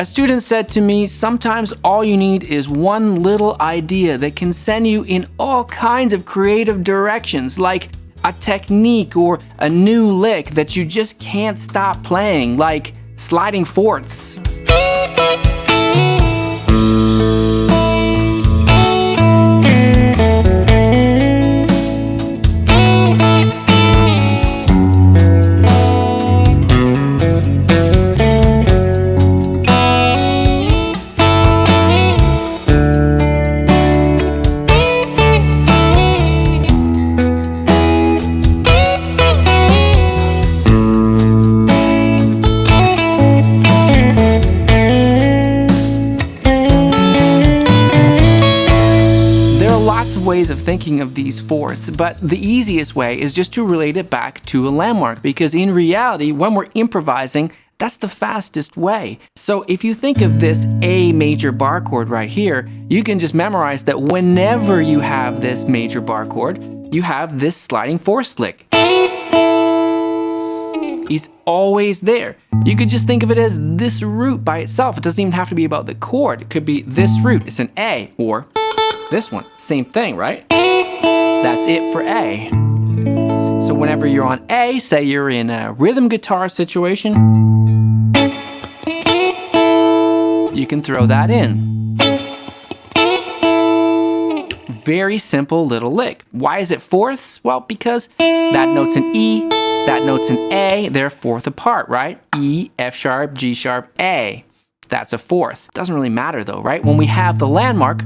A student said to me, sometimes all you need is one little idea that can send you in all kinds of creative directions, like a technique or a new lick that you just can't stop playing, like sliding fourths. Ways of thinking of these fourths, but the easiest way is just to relate it back to a landmark, because in reality, when we're improvising, that's the fastest way. So if you think of this A major bar chord right here, you can just memorize that whenever you have this major bar chord, you have this sliding fourth lick. He's always there. You could just think of it as this root by itself. It doesn't even have to be about the chord. It could be this root, it's an A, or this one, same thing, right? That's it for A. So whenever you're on A, say you're in a rhythm guitar situation, you can throw that in. Very simple little lick. Why is it fourths? Well, because that note's an E, that note's an A, they're fourth apart, right? E, F sharp, G sharp, A. That's a fourth. Doesn't really matter though, right? When we have the landmark,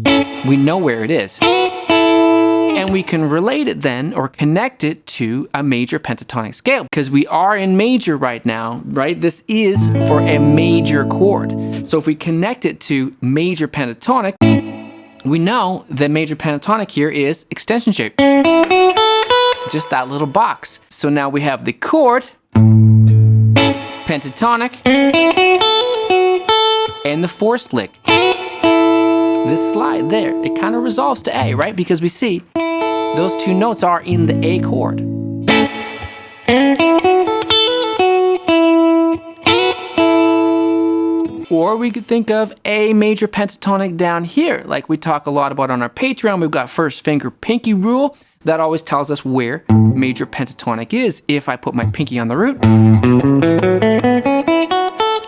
we know where it is. And we can relate it then, or connect it to a major pentatonic scale, because we are in major right now, right? This is for a major chord. So if we connect it to major pentatonic, we know that major pentatonic here is extension shape. Just that little box. So now we have the chord, pentatonic, and the fourth lick. This slide there, it kind of resolves to A, right? Because we see those two notes are in the A chord. Or we could think of A major pentatonic down here, like we talk a lot about on our Patreon. We've got first finger pinky rule. That always tells us where major pentatonic is. If I put my pinky on the root,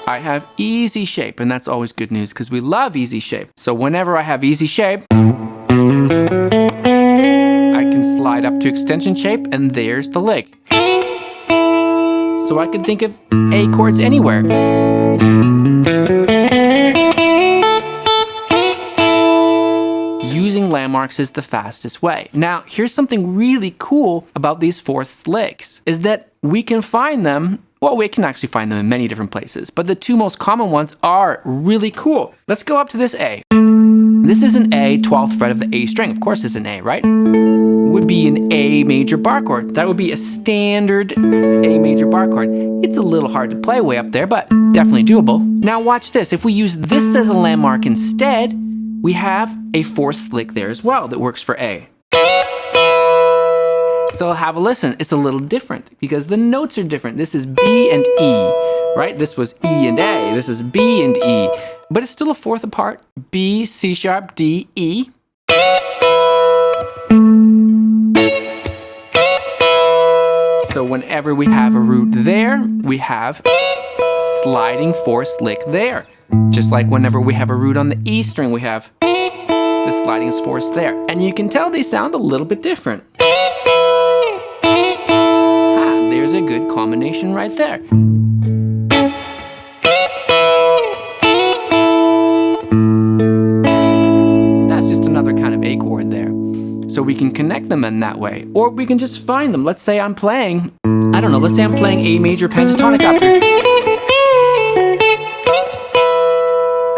I have easy shape, and that's always good news because we love easy shape. So whenever I have easy shape, I can slide up to extension shape, and there's the lick. So I can think of A chords anywhere. Using landmarks is the fastest way. Now, here's something really cool about these fourths licks, is that we can find them. Well, we can actually find them in many different places, but the two most common ones are really cool. Let's go up to this A. This is an A, 12th fret of the A string. Of course it's an A, right? Would be an A major bar chord. That would be a standard A major bar chord. It's a little hard to play way up there, but definitely doable. Now watch this. If we use this as a landmark instead, we have a fourth lick there as well that works for A. So have a listen. It's a little different because the notes are different. This is B and E, right? This was E and A. This is B and E, but it's still a fourth apart. B, C sharp, D, E. So whenever we have a root there, we have sliding fourth lick there. Just like whenever we have a root on the E string, we have the sliding fourth there. And you can tell they sound a little bit different. There's a good combination right there. That's just another kind of A chord there. So we can connect them in that way. Or we can just find them. Let's say I'm playing, I don't know, let's say I'm playing A major pentatonic up here.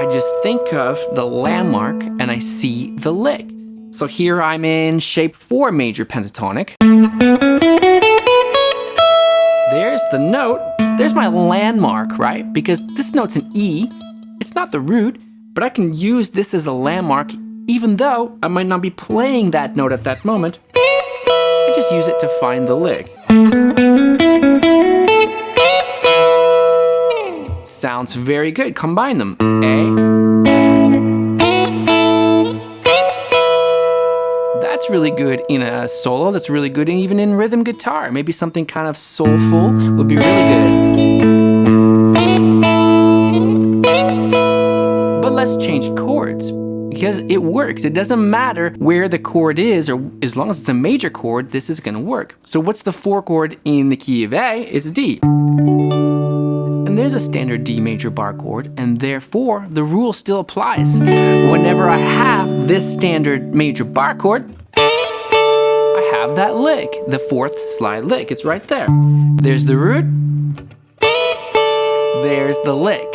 I just think of the landmark and I see the lick. So here I'm in shape 4 major pentatonic. There's the note, there's my landmark, right? Because this note's an E, it's not the root, but I can use this as a landmark even though I might not be playing that note at that moment. I just use it to find the lick. Sounds very good. Combine them. A. That's really good in a solo. That's really good even in rhythm guitar. Maybe something kind of soulful would be really good. But let's change chords because it works. It doesn't matter where the chord is, or as long as it's a major chord, this is going to work. So what's the 4 chord in the key of A? It's D. And there's a standard D major bar chord, and therefore the rule still applies. Whenever I have this standard major bar chord, I have that lick, the 4th slide lick. It's right there. There's the root, there's the lick.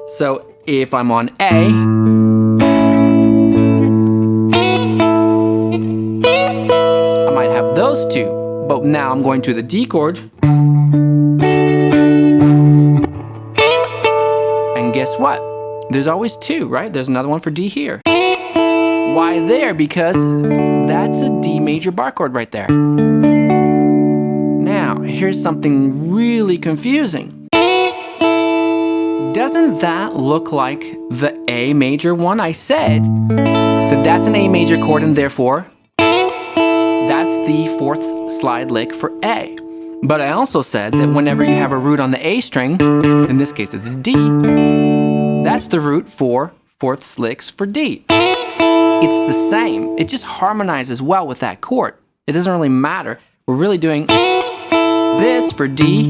So if I'm on A, I might have those two, but now I'm going to the D chord. And guess what? There's always 2, right? There's another one for D here. Why there? Because that's a D major bar chord right there. Now, here's something really confusing. Doesn't that look like the A major one? I said that that's an A major chord, and therefore that's the 4th slide lick for A. But I also said that whenever you have a root on the A string, in this case it's D, that's the root for 4th licks for D. It's the same. It just harmonizes well with that chord. It doesn't really matter. We're really doing this for D.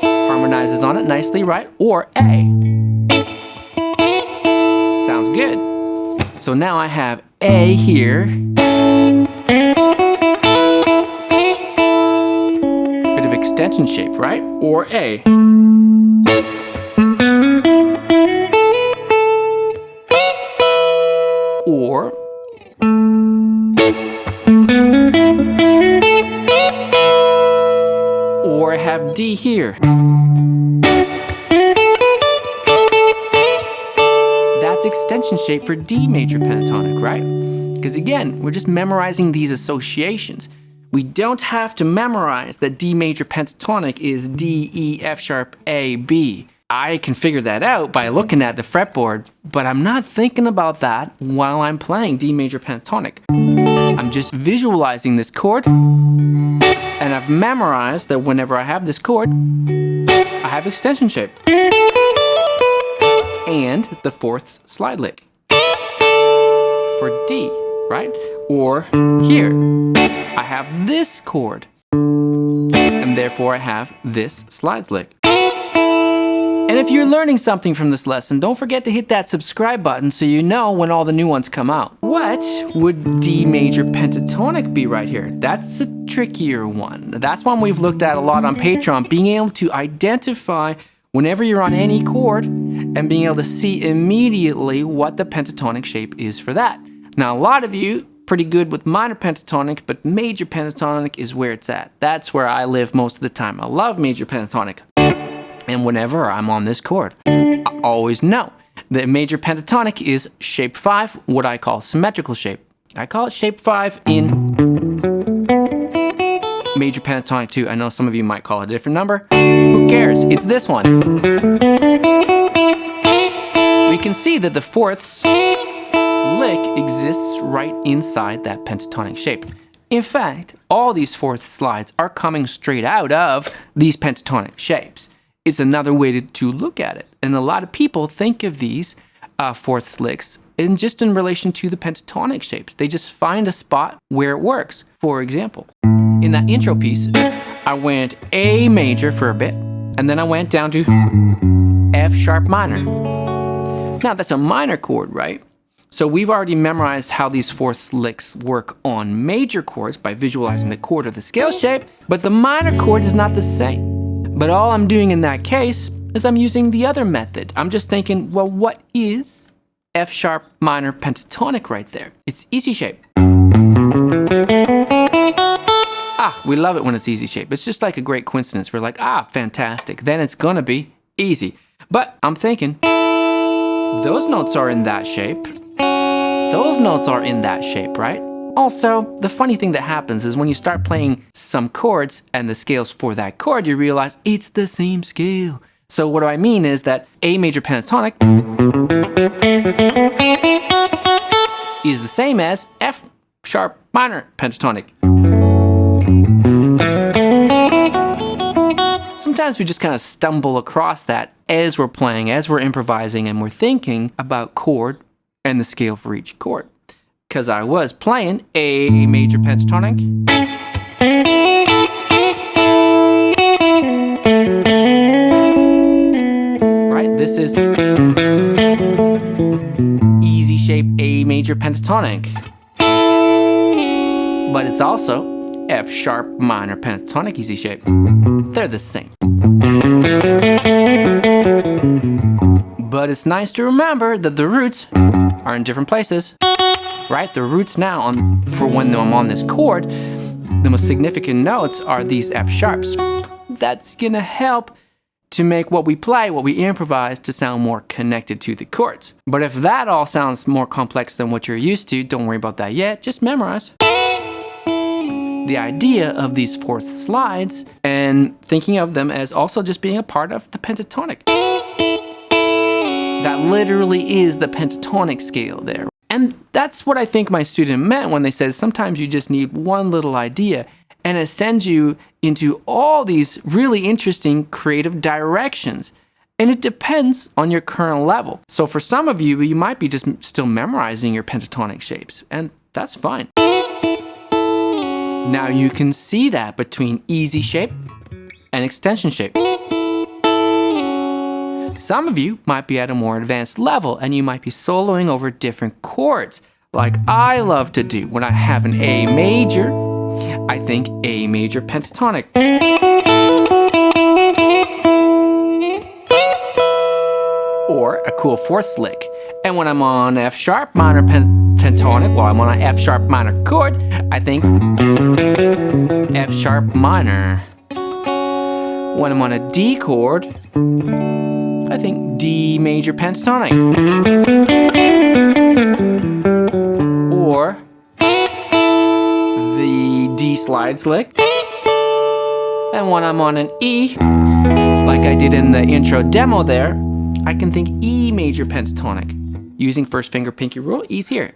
Harmonizes on it nicely, right? Or A. Sounds good. So now I have A here. Bit of extension shape, right? Or A. Or I have D here. That's extension shape for D major pentatonic, right? Because again, we're just memorizing these associations. We don't have to memorize that D major pentatonic is D, E, F sharp, A, B. I can figure that out by looking at the fretboard, but I'm not thinking about that while I'm playing D major pentatonic. I'm just visualizing this chord, and I've memorized that whenever I have this chord, I have extension shape. And the 4th slide lick for D, right? Or here, I have this chord, and therefore I have this slide lick. And if you're learning something from this lesson, don't forget to hit that subscribe button so you know when all the new ones come out. What would D major pentatonic be right here? That's a trickier one. That's one we've looked at a lot on Patreon, being able to identify whenever you're on any chord and being able to see immediately what the pentatonic shape is for that. Now, a lot of you pretty good with minor pentatonic, but major pentatonic is where it's at. That's where I live most of the time. I love major pentatonic. And whenever I'm on this chord, I always know that major pentatonic is shape 5, what I call symmetrical shape. I call it shape 5 in major pentatonic too. I know some of you might call it a different number. Who cares? It's this one. We can see that the 4th lick exists right inside that pentatonic shape. In fact, all these 4th slides are coming straight out of these pentatonic shapes. It's another way to look at it. And a lot of people think of these 4th licks just in relation to the pentatonic shapes. They just find a spot where it works. For example, in that intro piece, I went A major for a bit, and then I went down to F sharp minor. Now that's a minor chord, right? So we've already memorized how these 4th licks work on major chords by visualizing the chord or the scale shape, but the minor chord is not the same. But all I'm doing in that case is I'm using the other method. I'm just thinking, well, what is F sharp minor pentatonic right there? It's easy shape. We love it when it's easy shape. It's just like a great coincidence. We're like, fantastic. Then it's gonna be easy. But I'm thinking, those notes are in that shape. Those notes are in that shape, right? Also, the funny thing that happens is when you start playing some chords and the scales for that chord, you realize it's the same scale. So what do I mean is that A major pentatonic is the same as F sharp minor pentatonic. Sometimes we just kind of stumble across that as we're playing, as we're improvising, and we're thinking about chord and the scale for each chord. Because I was playing A major pentatonic, right? This is easy shape A major pentatonic, but it's also F sharp minor pentatonic easy shape. They're the same. But it's nice to remember that the roots are in different places, right? The roots now, for when I'm on this chord, the most significant notes are these F sharps. That's gonna help to make what we play, what we improvise, to sound more connected to the chords. But if that all sounds more complex than what you're used to, don't worry about that yet, just memorize the idea of these fourth slides and thinking of them as also just being a part of the pentatonic. That literally is the pentatonic scale there. And that's what I think my student meant when they said sometimes you just need one little idea and it sends you into all these really interesting creative directions. And it depends on your current level. So for some of you, you might be just still memorizing your pentatonic shapes, and that's fine. Now you can see that between easy shape and extension shape. Some of you might be at a more advanced level and you might be soloing over different chords, like I love to do when I have an A major. I think A major pentatonic. Or a cool fourth lick. And when I'm on F sharp minor pentatonic, while I'm on an F sharp minor chord, I think F sharp minor. When I'm on a D chord, I think D major pentatonic. Or the D slide lick. And when I'm on an E, like I did in the intro demo there, I can think E major pentatonic. Using first finger pinky rule, E's here.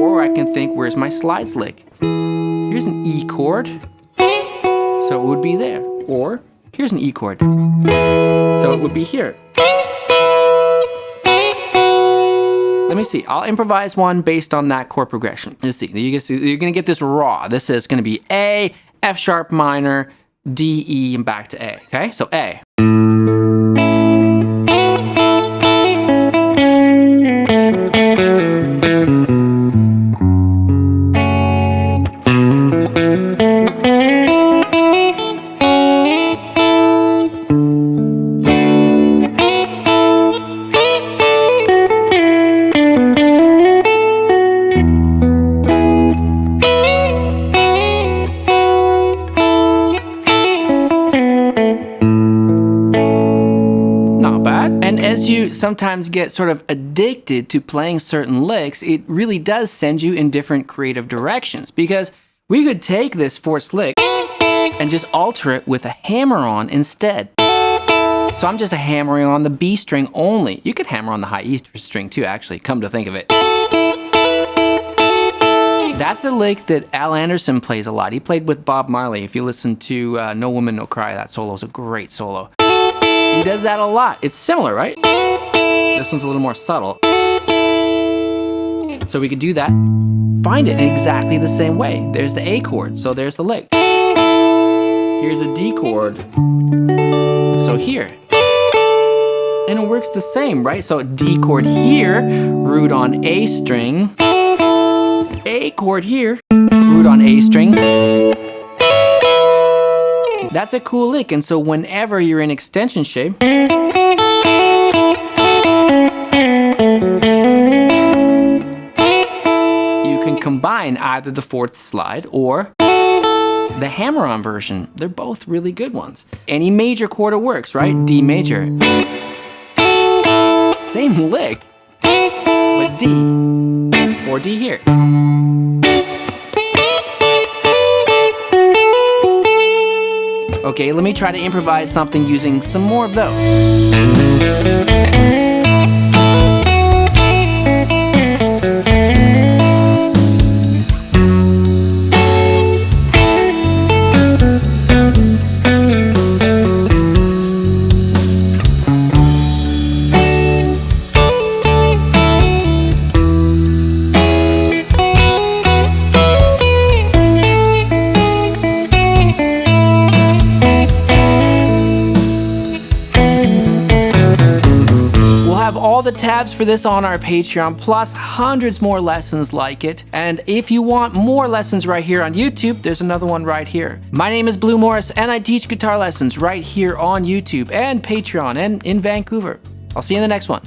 Or I can think, where's my slide lick? Here's an E chord, so it would be there. Or here's an E chord, so it would be here. Let me see, I'll improvise one based on that chord progression. Let's see, you're gonna get this raw. This is gonna be A, F sharp minor, D, E, and back to A, okay? So A. As you sometimes get sort of addicted to playing certain licks, it really does send you in different creative directions, because we could take this fourth lick and just alter it with a hammer-on instead. So I'm just hammering on the B string only. You could hammer on the high E string too, actually, come to think of it. That's a lick that Al Anderson plays a lot. He played with Bob Marley. If you listen to No Woman, No Cry, that solo is a great solo. He does that a lot. It's similar, right? This one's a little more subtle. So we could do that. Find it in exactly the same way. There's the A chord, so there's the lick. Here's a D chord, so here. And it works the same, right? So D chord here, root on A string. A chord here, root on A string. That's a cool lick, and so whenever you're in extension shape, you can combine either the fourth slide or the hammer-on version. They're both really good ones. Any major chord works, right? D major. Same lick, but D, or D here. Okay, let me try to improvise something using some more of those. All the tabs for this on our Patreon, plus hundreds more lessons like it. And if you want more lessons right here on YouTube, there's another one right here. My name is Blue Morris, and I teach guitar lessons right here on YouTube and Patreon and in Vancouver. I'll see you in the next one.